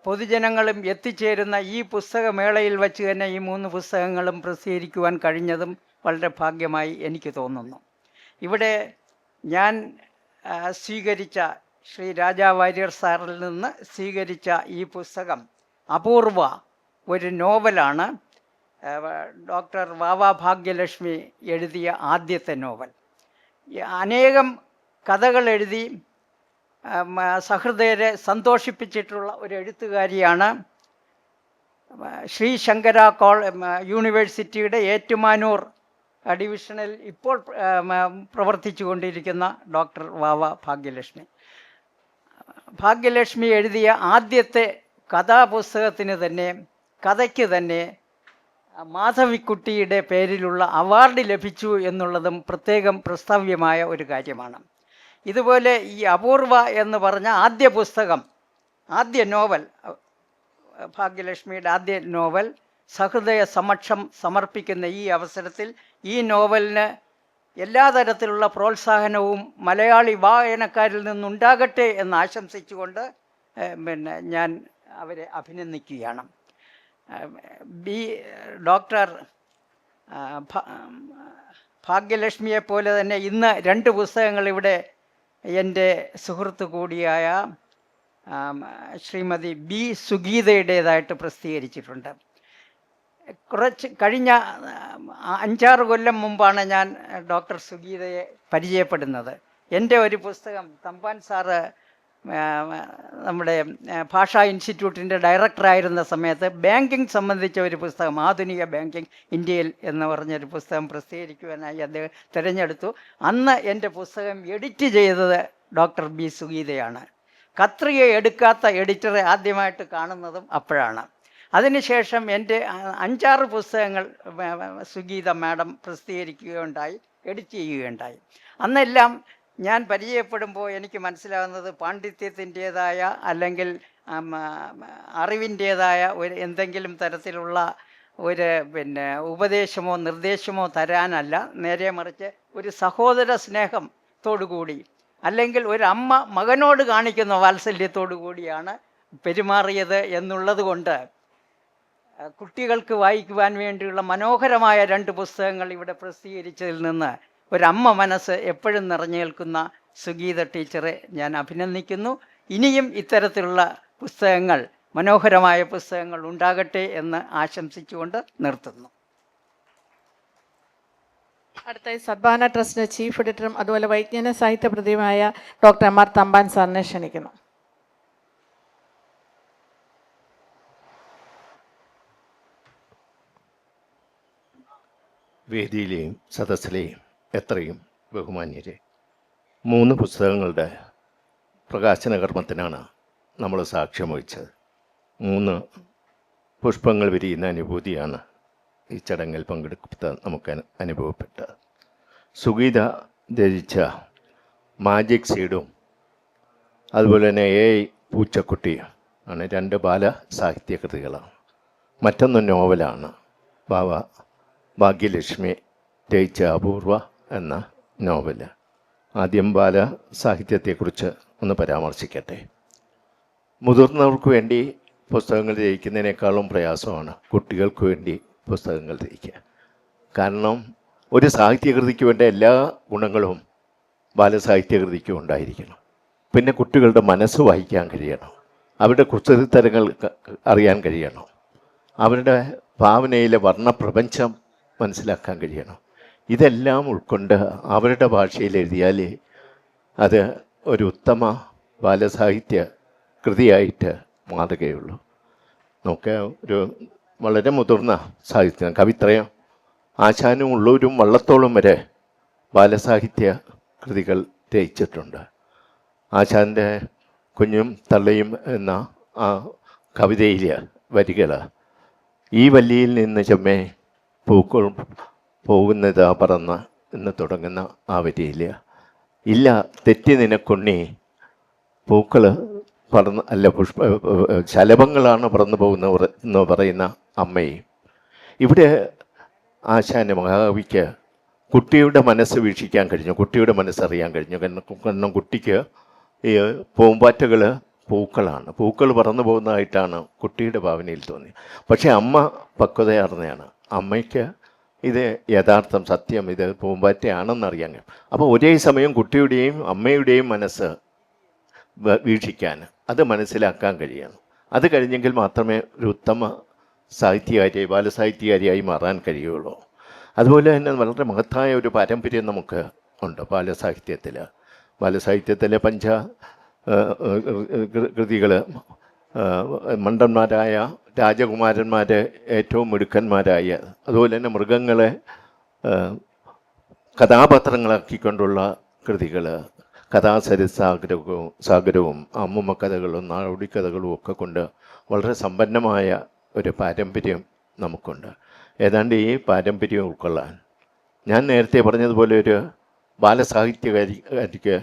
Speaker 4: പൊതുജനങ്ങളും എത്തിച്ചേരുന്ന ഈ പുസ്തകമേളയിൽ വച്ച് തന്നെ ഈ 3 പുസ്തകങ്ങളും പ്രസിദ്ധീകരിക്കുവാൻ കഴിഞ്ഞതും വളരെ ഭാഗ്യമായി എനിക്ക് തോന്നുന്നു. ഇവിടെ ഞാൻ സ്വീകരിച്ച ശ്രീ രാജാ വാര്യർ സാറിൽ നിന്ന് സ്വീകരിച്ച ഈ പുസ്തകം അപൂർവ ഒരു നോവലാണ്. ഡോക്ടർ വാവ ഭാഗ്യലക്ഷ്മി എഴുതിയ ആദ്യത്തെ നോവൽ. അനേകം കഥകൾ എഴുതി സഹൃദയരെ സന്തോഷിപ്പിച്ചിട്ടുള്ള ഒരു എഴുത്തുകാരിയാണ്. ശ്രീ ശങ്കര യൂണിവേഴ്സിറ്റിയുടെ ഏറ്റുമാനൂർ ഡിവിഷനിൽ ഇപ്പോൾ പ്രവർത്തിച്ചു കൊണ്ടിരിക്കുന്ന ഡോക്ടർ വാവ ഭാഗ്യലക്ഷ്മി. ഭാഗ്യലക്ഷ്മി എഴുതിയ ആദ്യത്തെ കഥയ്ക്ക് തന്നെ മാധവിക്കുട്ടിയുടെ പേരിലുള്ള അവാർഡ് ലഭിച്ചു എന്നുള്ളതും പ്രത്യേകം പ്രസ്താവ്യമായ ഒരു കാര്യമാണ്. ഇതുപോലെ ഈ അപൂർവ എന്ന് പറഞ്ഞ ആദ്യ നോവൽ, ഭാഗ്യലക്ഷ്മിയുടെ ആദ്യ നോവൽ സഹൃദയ സമക്ഷം സമർപ്പിക്കുന്ന ഈ അവസരത്തിൽ ഈ നോവലിന് എല്ലാ തരത്തിലുള്ള പ്രോത്സാഹനവും മലയാളി വായനക്കാരിൽ നിന്നുണ്ടാകട്ടെ എന്ന് ആശംസിച്ചുകൊണ്ട് ഞാൻ അവരെ അഭിനന്ദിക്കുകയാണ്. ഡോക്ടർ ഭാഗ്യലക്ഷ്മിയെപ്പോലെ തന്നെ ഇന്ന് 2 പുസ്തകങ്ങൾ ഇവിടെ എൻ്റെ സുഹൃത്ത് കൂടിയായ ശ്രീമതി ബി സുഗീതയുടേതായിട്ട് പ്രസിദ്ധീകരിച്ചിട്ടുണ്ട്. കഴിഞ്ഞ 5-6 കൊല്ലം മുമ്പാണ് ഞാൻ ഡോക്ടർ സുഗീതയെ പരിചയപ്പെടുന്നത്. എൻ്റെ ഒരു പുസ്തകം തമ്പാൻ സാറ് നമ്മുടെ ഭാഷാ ഇൻസ്റ്റിറ്റ്യൂട്ടിൻ്റെ ഡയറക്ടറായിരുന്ന സമയത്ത് ബാങ്കിങ് സംബന്ധിച്ച ഒരു പുസ്തകം, ആധുനിക ബാങ്കിങ് ഇന്ത്യയിൽ എന്ന് പറഞ്ഞൊരു പുസ്തകം പ്രസിദ്ധീകരിക്കുവാനായി അദ്ദേഹം തിരഞ്ഞെടുത്തു. അന്ന് എൻ്റെ പുസ്തകം എഡിറ്റ് ചെയ്തത് ഡോക്ടർ ബി സുഗീതയാണ്. കത്രിക എടുക്കാത്ത എഡിറ്ററെ ആദ്യമായിട്ട് കാണുന്നതും അപ്പോഴാണ്. അതിനുശേഷം എൻ്റെ 5-6 പുസ്തകങ്ങൾ സുഗീത മാഡം പ്രസിദ്ധീകരിക്കുകയുണ്ടായി, എഡിറ്റ് ചെയ്യുകയുണ്ടായി. അന്നെല്ലാം ഞാൻ പരിചയപ്പെടുമ്പോൾ എനിക്ക് മനസ്സിലാകുന്നത് പാണ്ഡിത്യത്തിൻ്റേതായ അല്ലെങ്കിൽ അറിവിൻ്റേതായ എന്തെങ്കിലും തരത്തിലുള്ള ഉപദേശമോ നിർദ്ദേശമോ തരാനല്ല, നേരെ മറിച്ച് ഒരു സഹോദര സ്നേഹത്തോടുകൂടി അല്ലെങ്കിൽ ഒരു അമ്മ മകനോട് കാണിക്കുന്ന വാത്സല്യത്തോടു കൂടിയാണ് പെരുമാറിയത് എന്നുള്ളത് കൊണ്ട് കുട്ടികൾക്ക് വായിക്കുവാൻ വേണ്ടിയുള്ള മനോഹരമായ 2 പുസ്തകങ്ങൾ ഇവിടെ പ്രസിദ്ധീകരിച്ചതിൽ നിന്ന് ഒരമ്മ മനസ്സ് എപ്പോഴും നിറഞ്ഞു നിൽക്കുന്ന സുഗീത ടീച്ചറെ ഞാൻ അഭിനന്ദിക്കുന്നു. ഇനിയും ഇത്തരത്തിലുള്ള പുസ്തകങ്ങൾ, മനോഹരമായ പുസ്തകങ്ങൾ ഉണ്ടാകട്ടെ എന്ന് ആശംസിച്ചുകൊണ്ട് നിർത്തുന്നു.
Speaker 1: അടുത്തായി സദ്ഭാവന ട്രസ്റ്റിൻ്റെ ചീഫ് എഡിറ്ററും അതുപോലെ വൈജ്ഞാനിക സാഹിത്യ പ്രതിയുമായ ഡോക്ടർ എം ആർ തമ്പാൻ സാറിനെ ക്ഷണിക്കുന്നു.
Speaker 5: വേദിയിലെയും സദസ്സിലെയും എത്രയും ബഹുമാന്യരെ, 3 പുസ്തകങ്ങളുടെ പ്രകാശന കർമ്മത്തിനാണ് നമ്മൾ സാക്ഷ്യം വഹിച്ചത്. 3 പുഷ്പങ്ങൾ വിരിയുന്ന അനുഭൂതിയാണ് ഈ ചടങ്ങിൽ പങ്കെടുത്ത നമുക്ക് അനുഭവപ്പെട്ടത്. സുഗീത രചിച്ച മാജിക് സീഡും അതുപോലെ തന്നെ പൂച്ചക്കുട്ടിയും ആണ് 2 ബാല സാഹിത്യ കൃതികളാണ്. മറ്റൊന്ന് നോവലാണ്. ഭാഗ്യലക്ഷ്മി രചിച്ച അപൂർവ എന്ന നോവൽ. ആദ്യം ബാലസാഹിത്യത്തെക്കുറിച്ച് ഒന്ന് പരാമർശിക്കട്ടെ. മുതിർന്നവർക്ക് വേണ്ടി പുസ്തകങ്ങൾ രചിക്കുന്നതിനേക്കാളും പ്രയാസമാണ് കുട്ടികൾക്ക് വേണ്ടി പുസ്തകങ്ങൾ രചിക്കുക. കാരണം ഒരു സാഹിത്യകൃതിക്ക് വേണ്ട എല്ലാ ഗുണങ്ങളും ബാലസാഹിത്യകൃതിക്കും ഉണ്ടായിരിക്കണം. പിന്നെ കുട്ടികളുടെ മനസ്സ് വായിക്കാൻ കഴിയണം, അവരുടെ കുസൃതിത്തരങ്ങൾ അറിയാൻ കഴിയണം, അവരുടെ ഭാവനയിലെ വർണ്ണപ്രപഞ്ചം മനസ്സിലാക്കാൻ കഴിയണം. ഇതെല്ലാം ഉൾക്കൊണ്ട് അവരുടെ ഭാഷയിൽ എഴുതിയാൽ അത് ഒരു ഉത്തമ ബാലസാഹിത്യ കൃതിയായിട്ട് മാറുകയുള്ളൂ. നമുക്ക് ഒരു വളരെ മുതിർന്ന സാഹിത്യം, കവിത്രയം ആശാനും ഉള്ളൂരും വള്ളത്തോളും വരെ ബാലസാഹിത്യ കൃതികൾ രചിച്ചിട്ടുണ്ട്. ആശാൻ്റെ കുഞ്ഞും തള്ളയും എന്ന ആ കവിതയിലെ വരികൾ, ഈ വല്ലിയിൽ നിന്ന് ചെമ്മേ പൂക്കൾ പോകുന്നതാ പറന്ന് എന്ന് തുടങ്ങുന്ന ആ വരിയിൽ, ഇല്ല തെറ്റി നിനക്കുണ്ണി പൂക്കൾ പറന്ന് അല്ല ശലഭങ്ങളാണ് പറന്നു പോകുന്നവർ എന്ന് പറയുന്ന അമ്മയും. ഇവിടെ ആശാന് മഹാകവിക്ക് കുട്ടിയുടെ മനസ്സ് വീക്ഷിക്കാൻ കഴിഞ്ഞു, കുട്ടിയുടെ മനസ്സറിയാൻ കഴിഞ്ഞു. കാരണം കുട്ടിക്ക് ഈ പൂമ്പാറ്റകൾ പൂക്കളാണ്, പൂക്കൾ പറന്നു പോകുന്നതായിട്ടാണ് കുട്ടിയുടെ ഭാവനയിൽ തോന്നി. പക്ഷേ അമ്മ പക്വതയാർന്നതാണ്, അമ്മയ്ക്ക് ഇത് യഥാർത്ഥം സത്യം ഇത് പൂമ്പാറ്റയാണെന്നറിയാൻ കഴിയും. അപ്പോൾ ഒരേ സമയം കുട്ടിയുടെയും അമ്മയുടെയും മനസ്സ് വീക്ഷിക്കാൻ, അത് മനസ്സിലാക്കാൻ കഴിയണം. അത് കഴിഞ്ഞെങ്കിൽ മാത്രമേ ഒരു ഉത്തമ സാഹിത്യകാരിയായി ബാലസാഹിത്യകാരിയായി മാറാൻ കഴിയുള്ളൂ. അതുപോലെ തന്നെ വളരെ മഹത്തായ ഒരു പാരമ്പര്യം നമുക്ക് ഉണ്ട് ബാലസാഹിത്യത്തിലെ കൃതികൾ മണ്ടന്മാരായ രാജകുമാരന്മാർ ഏറ്റവും മിടുക്കന്മാരായ, അതുപോലെ തന്നെ മൃഗങ്ങളെ കഥാപാത്രങ്ങളാക്കിക്കൊണ്ടുള്ള കൃതികൾ, കഥാസരിസാഗരവും അമ്മുമ്മ കഥകളും നാടോടിക്കഥകളും ഒക്കെ കൊണ്ട് വളരെ സമ്പന്നമായ ഒരു പാരമ്പര്യം നമുക്കുണ്ട്. ഏതാണ്ട് ഈ പാരമ്പര്യം ഉൾക്കൊള്ളാൻ ഞാൻ നേരത്തെ പറഞ്ഞതുപോലെ ഒരു ബാലസാഹിത്യകാരിക്ക്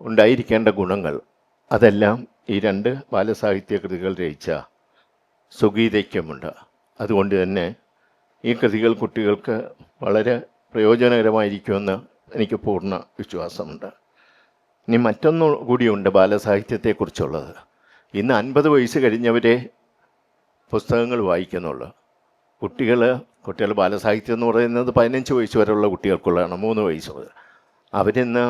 Speaker 5: ഉണ്ടായിരിക്കേണ്ട ഗുണങ്ങൾ, അതെല്ലാം ഈ രണ്ട് ബാലസാഹിത്യ കൃതികൾ രചിച്ച സുഗീതയ്ക്കുമുണ്ട്. അതുകൊണ്ട് തന്നെ ഈ കൃതികൾ കുട്ടികൾക്ക് വളരെ പ്രയോജനകരമായിരിക്കുമെന്ന് എനിക്ക് പൂർണ്ണ വിശ്വാസമുണ്ട്. ഇനി മറ്റൊന്നു കൂടിയുണ്ട് ബാലസാഹിത്യത്തെക്കുറിച്ചുള്ളത്. ഇന്ന് 50 വയസ്സ് കഴിഞ്ഞവരെ പുസ്തകങ്ങൾ വായിക്കുന്നുള്ളൂ. കുട്ടികൾ ബാലസാഹിത്യം എന്ന് പറയുന്നത് 15 വയസ്സ് വരെയുള്ള കുട്ടികൾക്കുള്ളതാണ്, 3 വയസ്സ് മുതൽ. അവരിന്ന്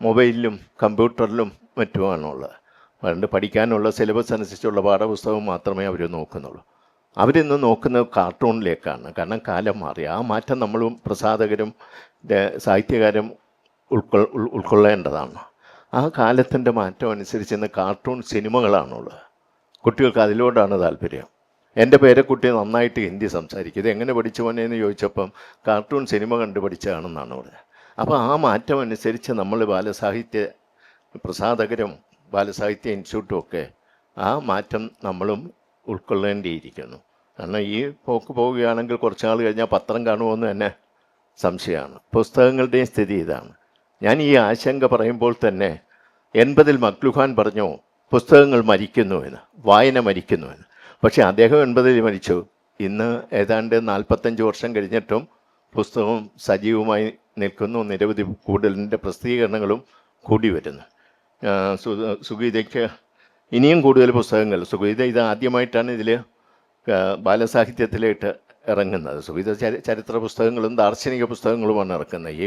Speaker 5: മൊബൈലിലും കമ്പ്യൂട്ടറിലും മറ്റുമാണുള്ളത്. പണ്ട് പഠിക്കാനുള്ള സിലബസ് അനുസരിച്ചുള്ള പാഠപുസ്തകം മാത്രമേ അവർ നോക്കുന്നുള്ളൂ. അവരിന്ന് നോക്കുന്നത് കാർട്ടൂണിലേക്കാണ്. കാരണം കാലം മാറി. ആ മാറ്റം നമ്മളും പ്രസാധകരും സാഹിത്യകാരും ഉൾക്കൊള്ളേണ്ടതാണ്. ആ കാലത്തിൻ്റെ മാറ്റം അനുസരിച്ച് ഇന്ന് കാർട്ടൂൺ സിനിമകളാണുള്ളത്. കുട്ടികൾക്ക് അതിലോട്ടാണ് താല്പര്യം. എൻ്റെ പേരക്കുട്ടി നന്നായിട്ട് ഹിന്ദി സംസാരിക്കും, ഇത് എങ്ങനെ പഠിച്ചു പോനെന്ന് ചോദിച്ചപ്പം കാർട്ടൂൺ സിനിമ കണ്ട് പഠിച്ചതാണെന്നാണ് പറഞ്ഞത്. അപ്പോൾ ആ മാറ്റം അനുസരിച്ച് നമ്മൾ ബാലസാഹിത്യ പ്രസാധകരും ബാലസാഹിത്യ ഇൻസ്റ്റിറ്റ്യൂട്ടും ഒക്കെ ആ മാറ്റം നമ്മളും ഉൾക്കൊള്ളേണ്ടിയിരിക്കുന്നു. കാരണം ഈ പോക്ക് പോവുകയാണെങ്കിൽ കുറച്ച് നാൾ കഴിഞ്ഞാൽ പത്രം കാണുമോയെന്ന് തന്നെ സംശയമാണ്. പുസ്തകങ്ങളുടെയും സ്ഥിതി ഇതാണ്. ഞാൻ ഈ ആശങ്ക പറയുമ്പോൾ തന്നെ 80-ൽ മക്ലുഖാൻ പറഞ്ഞു പുസ്തകങ്ങൾ മരിക്കുന്നുവെന്ന്, വായന മരിക്കുന്നുവെന്ന്. പക്ഷേ അദ്ദേഹം 80-ൽ മരിച്ചു. ഇന്ന് ഏതാണ്ട് 45 വർഷം കഴിഞ്ഞിട്ടും പുസ്തകം സജീവമായി നിൽക്കുന്നു. നിരവധി കൂടുതലിൻ്റെ പ്രസിദ്ധീകരണങ്ങളും കൂടി വരുന്നു. സുഗീതയ്ക്ക് ഇനിയും കൂടുതൽ പുസ്തകങ്ങൾ, സുഗീത ഇത് ആദ്യമായിട്ടാണ് ഇതിൽ ബാലസാഹിത്യത്തിലേക്ക് ഇറങ്ങുന്നത്. സുഗീത ചരിത്ര പുസ്തകങ്ങളും ദാർശനിക പുസ്തകങ്ങളുമാണ് ഇറക്കുന്നത്. ഈ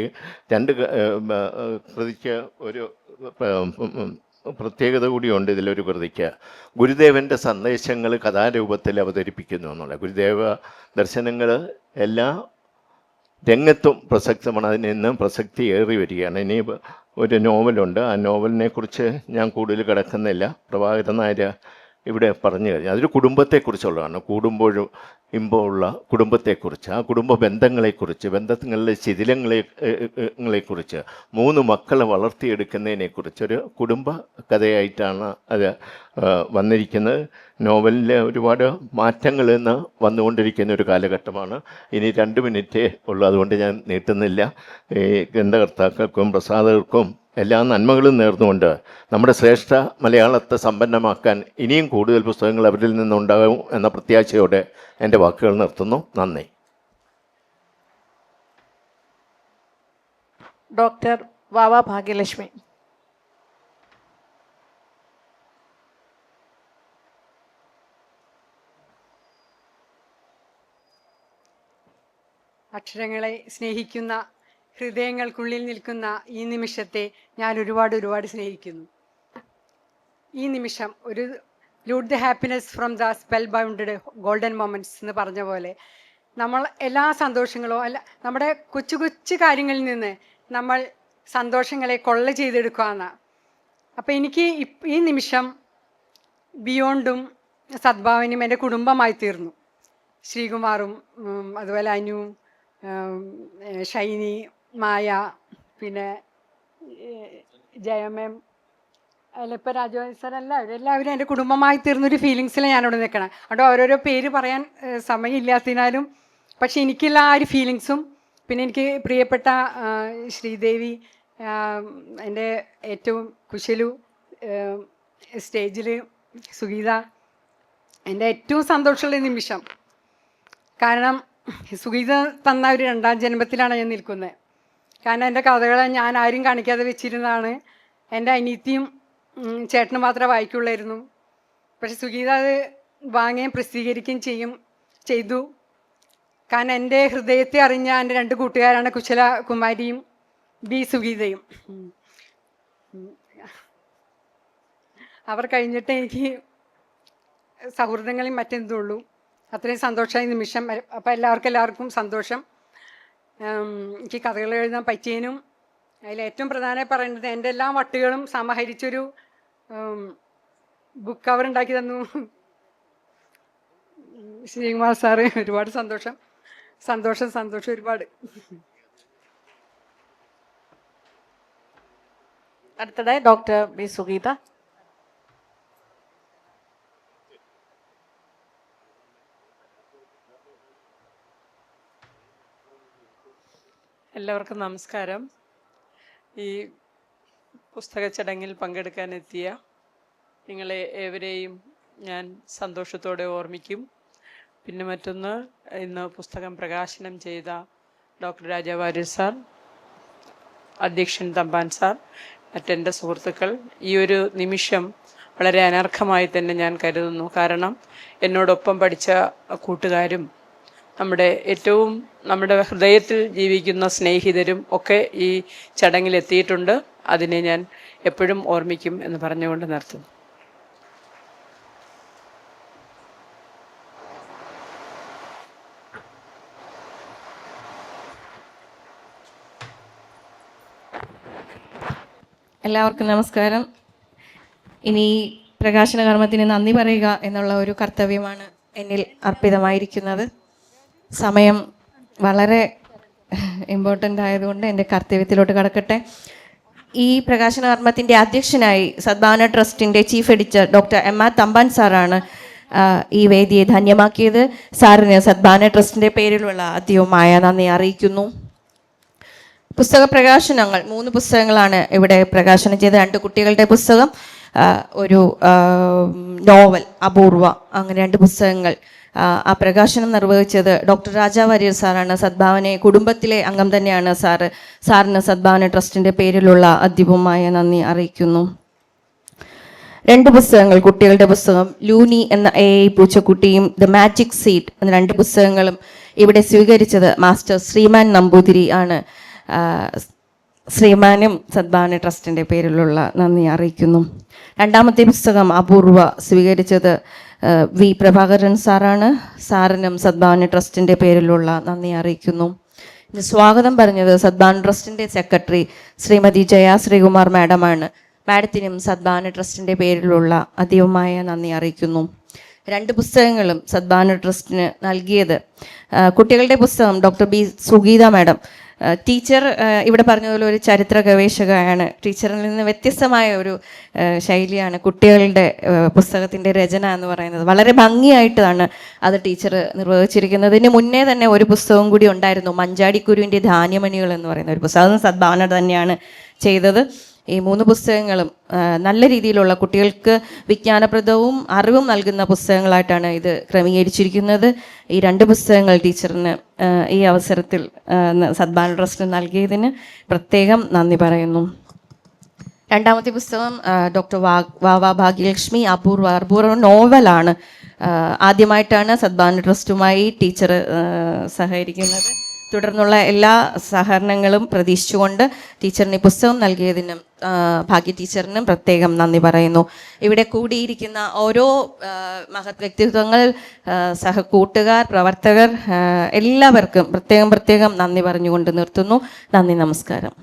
Speaker 5: രണ്ട് കൃതിക്ക് ഒരു പ്രത്യേകത കൂടിയുണ്ട്. ഇതിലൊരു കൃതിക്ക് ഗുരുദേവൻ്റെ സന്ദേശങ്ങൾ കഥാരൂപത്തിൽ അവതരിപ്പിക്കുന്നു എന്നുള്ള. ഗുരുദേവ ദർശനങ്ങൾ എല്ലാ രംഗത്തും പ്രസക്തമാണ്. അതിന് ഇന്നും പ്രസക്തി ഏറി വരികയാണ്. ഇനി ഒരു നോവലുണ്ട്, ആ നോവലിനെ കുറിച്ച് ഞാൻ കൂടുതൽ കിടക്കുന്നില്ല. പ്രഭാകരൻ നായർ ഇവിടെ പറഞ്ഞു കഴിഞ്ഞു. അതൊരു കുടുംബത്തെക്കുറിച്ചുള്ളതാണ്. കൂടുമ്പോഴും ഇമ്പമുള്ള കുടുംബത്തെക്കുറിച്ച്, ആ കുടുംബ ബന്ധങ്ങളെക്കുറിച്ച്, ബന്ധങ്ങളിലെ ശിഥിലങ്ങളെക്കുറിച്ച്, 3 മക്കളെ വളർത്തിയെടുക്കുന്നതിനെക്കുറിച്ച് ഒരു കുടുംബ കഥയായിട്ടാണ് അത് വന്നിരിക്കുന്നത്. നോവലിൽ ഒരുപാട് മാറ്റങ്ങൾ ഇന്ന് വന്നുകൊണ്ടിരിക്കുന്ന ഒരു കാലഘട്ടമാണ്. ഇനി 2 മിനിറ്റേ ഉള്ളൂ, അതുകൊണ്ട് ഞാൻ നീട്ടുന്നില്ല. ഈ ഗ്രന്ഥകർത്താക്കൾക്കും പ്രസാധകർക്കും എല്ലാ നന്മകളും നേർന്നുകൊണ്ട് നമ്മുടെ ശ്രേഷ്ഠ മലയാളത്തെ സമ്പന്നമാക്കാൻ ഇനിയും കൂടുതൽ പുസ്തകങ്ങൾ അവരിൽ നിന്നുണ്ടാകും എന്ന പ്രത്യാശയോടെ എൻ്റെ വാക്കുകൾ നിർത്തുന്നു. നന്ദി.
Speaker 1: ഡോക്ടർ വാവ ഭാഗ്യലക്ഷ്മി.
Speaker 6: അക്ഷരങ്ങളെ സ്നേഹിക്കുന്ന ഹൃദയങ്ങൾക്കുള്ളിൽ നിൽക്കുന്ന ഈ നിമിഷത്തെ ഞാൻ ഒരുപാട് സ്നേഹിക്കുന്നു. ഈ നിമിഷം ഒരു loot the happiness from the spell bounded golden moments എന്ന് പറഞ്ഞ പോലെ നമ്മൾ എല്ലാ സന്തോഷങ്ങളും നമ്മുടെ കൊച്ചു കൊച്ചു കാര്യങ്ങളിൽ നിന്ന് നമ്മൾ സന്തോഷങ്ങളെ കൊള്ള ചെയ്തെടുക്കുകയെന്ന്. അപ്പം എനിക്ക് ഈ നിമിഷം ബിയോണ്ടും സദ്ഭാവനയും എൻ്റെ കുടുംബമായി തീർന്നു. ശ്രീകുമാറും അതുപോലെ അനുവും ഷൈനി, മായ, പിന്നെ ജയമേം, ഇപ്പം രാജവാൻ സാർ എല്ലാവരും എൻ്റെ കുടുംബമായി തീർന്നൊരു ഫീലിങ്സിൽ ഞാനിവിടെ നിൽക്കണം. അതുകൊണ്ട് ഓരോരോ പേര് പറയാൻ സമയമില്ലാത്തതിനാലും പക്ഷെ എനിക്കുള്ള ആ ഒരു ഫീലിങ്സും പിന്നെ എനിക്ക് പ്രിയപ്പെട്ട ശ്രീദേവി, എൻ്റെ ഏറ്റവും കുശലു, സ്റ്റേജിൽ സുഗീത, എൻ്റെ ഏറ്റവും സന്തോഷമുള്ള നിമിഷം. കാരണം സുഗീത തന്ന ഒരു 2ാം ജന്മത്തിലാണ് ഞാൻ നിൽക്കുന്നത്. കാരണം എൻ്റെ കഥകൾ ഞാൻ ആരും കാണിക്കാതെ വെച്ചിരുന്നതാണ്. എൻ്റെ അനിയത്തിയും ചേട്ടന് മാത്രമേ വായിക്കുള്ളായിരുന്നു. പക്ഷെ സുഗീത അത് വാങ്ങുകയും പ്രസിദ്ധീകരിക്കുകയും ചെയ്തു. കാരണം എൻ്റെ ഹൃദയത്തെ അറിഞ്ഞ എൻ്റെ 2 കൂട്ടുകാരാണ് കുശല കുമാരിയും ബി സുഗീതയും. അവർ കഴിഞ്ഞിട്ട് എനിക്ക് സൗഹൃദങ്ങളും മറ്റെന്തുള്ളൂ. അത്രയും സന്തോഷമായ നിമിഷം. അപ്പം എല്ലാവർക്കും സന്തോഷം. എനിക്ക് കഥകൾ എഴുതാൻ പറ്റിയതിനും അതിലേറ്റവും പ്രധാനമായി പറയുന്നത് എൻ്റെ എല്ലാ വട്ടുകളും സമാഹരിച്ചൊരു ബുക്ക് കവർ ഉണ്ടാക്കി തന്നു ശ്രീകുമാർ സാറ്. ഒരുപാട് സന്തോഷം ഒരുപാട്.
Speaker 1: അടുത്തതായി ഡോക്ടർ ബി സുഗീത.
Speaker 7: എല്ലാവർക്കും നമസ്കാരം. ഈ പുസ്തക ചടങ്ങിൽ പങ്കെടുക്കാനെത്തിയ നിങ്ങളെ ഏവരെയും ഞാൻ സന്തോഷത്തോടെ ഓർമ്മിക്കും. പിന്നെ മറ്റൊന്ന്, ഇന്ന് പുസ്തകം പ്രകാശനം ചെയ്ത ഡോക്ടർ രാജാവാര്യർ സാർ, അധ്യക്ഷൻ തമ്പാൻ സാർ, മറ്റെൻ്റെ സുഹൃത്തുക്കൾ, ഈ ഒരു നിമിഷം വളരെ അനർഘമായി തന്നെ ഞാൻ കരുതുന്നു. കാരണം എന്നോടൊപ്പം പഠിച്ച കൂട്ടുകാരും നമ്മുടെ ഹൃദയത്തിൽ ജീവിക്കുന്ന സ്നേഹിതരും ഒക്കെ ഈ ചടങ്ങിലെത്തിയിട്ടുണ്ട്. അതിനെ ഞാൻ എപ്പോഴും ഓർമ്മിക്കും എന്ന് പറഞ്ഞുകൊണ്ട് നിർത്തുന്നു.
Speaker 8: എല്ലാവർക്കും നമസ്കാരം. ഇനി പ്രകാശന കർമ്മത്തിന് നന്ദി പറയുക എന്നുള്ള ഒരു കർത്തവ്യമാണ് എന്നിൽ അർപ്പിതമായിരിക്കുന്നത്. സമയം വളരെ ഇമ്പോർട്ടൻ്റ് ആയതുകൊണ്ട് എൻ്റെ കർത്തവ്യത്തിലോട്ട് കടക്കട്ടെ. ഈ പ്രകാശന കർമ്മത്തിൻ്റെ അധ്യക്ഷനായി സദ്ഭാവന ട്രസ്റ്റിൻ്റെ chief editor doctor MR Thampan സാറാണ് ഈ വേദിയെ ധന്യമാക്കിയത്. സാറിന് സദ്ഭാവന ട്രസ്റ്റിൻ്റെ പേരിലുള്ള ആദ്യവുമായ നന്ദി അറിയിക്കുന്നു. പുസ്തക പ്രകാശനങ്ങൾ 3 പുസ്തകങ്ങളാണ് ഇവിടെ പ്രകാശനം ചെയ്ത. 2 കുട്ടികളുടെ പുസ്തകം, ഒരു നോവൽ അപൂർവ, അങ്ങനെ 2 പുസ്തകങ്ങൾ. ആ പ്രകാശനം നിർവഹിച്ചത് ഡോക്ടർ രാജാവാര്യർ സാറാണ്. സദ്ഭാവന കുടുംബത്തിലെ അംഗം തന്നെയാണ് സാറ്. സാറിന് സദ്ഭാവന ട്രസ്റ്റിൻ്റെ പേരിലുള്ള അദ്ഭുതമായ നന്ദി അറിയിക്കുന്നു. 2 പുസ്തകങ്ങൾ, കുട്ടികളുടെ പുസ്തകം ലൂനി എന്ന AI പൂച്ചക്കുട്ടിയും ദ മാജിക് സീഡ് എന്ന 2 പുസ്തകങ്ങളും ഇവിടെ സ്വീകരിച്ചത് മാസ്റ്റർ ശ്രീമാൻ നമ്പൂതിരി ആണ്. ശ്രീമാനും സദ്ഭാവന ട്രസ്റ്റിൻ്റെ പേരിലുള്ള നന്ദി അറിയിക്കുന്നു. 2ാമത്തെ പുസ്തകം അപൂർവ സ്വീകരിച്ചത് വി പ്രഭാകരൻ സാറാണ്. സാറിനും സദ്ഭാവന ട്രസ്റ്റിൻ്റെ പേരിലുള്ള നന്ദി അറിയിക്കുന്നു. ഇന്ന് സ്വാഗതം പറഞ്ഞത് സദ്ഭാവന ട്രസ്റ്റിൻ്റെ സെക്രട്ടറി ശ്രീമതി ജയ ശ്രീകുമാർ മാഡമാണ്. മാഡത്തിനും സദ്ഭാവന ട്രസ്റ്റിൻ്റെ പേരിലുള്ള അധികമായ നന്ദി അറിയിക്കുന്നു. 2 പുസ്തകങ്ങളും സദ്ഭാവന ട്രസ്റ്റിന് നൽകിയത് കുട്ടികളുടെ പുസ്തകം doctor B Sugeetha madam. Teacher ഇവിടെ പറഞ്ഞതുപോലെ ഒരു ചരിത്ര ഗവേഷകയാണ്. ടീച്ചറിൽ നിന്ന് വ്യത്യസ്തമായ ഒരു ശൈലിയാണ് കുട്ടികളുടെ പുസ്തകത്തിൻ്റെ രചന എന്ന് പറയുന്നത്. വളരെ ഭംഗിയായിട്ടാണ് അത് ടീച്ചർ നിർവഹിച്ചിരിക്കുന്നത്. ഇതിന് മുന്നേ തന്നെ ഒരു പുസ്തകം കൂടി ഉണ്ടായിരുന്നു, മഞ്ചാടിക്കുരുവിൻ്റെ ധാന്യമണികൾ എന്ന് പറയുന്ന ഒരു പുസ്തകം. അതും സദ്ഭാവന തന്നെയാണ് ചെയ്തത്. ഈ 3 പുസ്തകങ്ങളും നല്ല രീതിയിലുള്ള കുട്ടികൾക്ക് വിജ്ഞാനപ്രദവും അറിവും നൽകുന്ന പുസ്തകങ്ങളായിട്ടാണ് ഇത് ക്രമീകരിച്ചിരിക്കുന്നത്. ഈ 2 പുസ്തകങ്ങൾ ടീച്ചറിന് ഈ അവസരത്തിൽ സദ്ഭാവന ട്രസ്റ്റ് നൽകിയതിന് പ്രത്യേകം നന്ദി പറയുന്നു. രണ്ടാമത്തെ പുസ്തകം ഡോക്ടർ വാവ ഭാഗ്യലക്ഷ്മി അപൂർവ നോവലാണ്. ആദ്യമായിട്ടാണ് സദ്ഭാവന ട്രസ്റ്റുമായി ടീച്ചർ സഹകരിക്കുന്നത്. തുടർന്നുള്ള എല്ലാ സഹകരണങ്ങളും പ്രതീക്ഷിച്ചുകൊണ്ട് ടീച്ചറിന് ഈ പുസ്തകം നൽകിയതിനും ഭാഗ്യ ടീച്ചറിനും പ്രത്യേകം നന്ദി പറയുന്നു. ഇവിടെ കൂടിയിരിക്കുന്ന ഓരോ മഹത് വ്യക്തിത്വങ്ങൾ, സഹകൂട്ടുകാർ, പ്രവർത്തകർ എല്ലാവർക്കും പ്രത്യേകം നന്ദി പറഞ്ഞുകൊണ്ട് നിർത്തുന്നു. നന്ദി, നമസ്കാരം.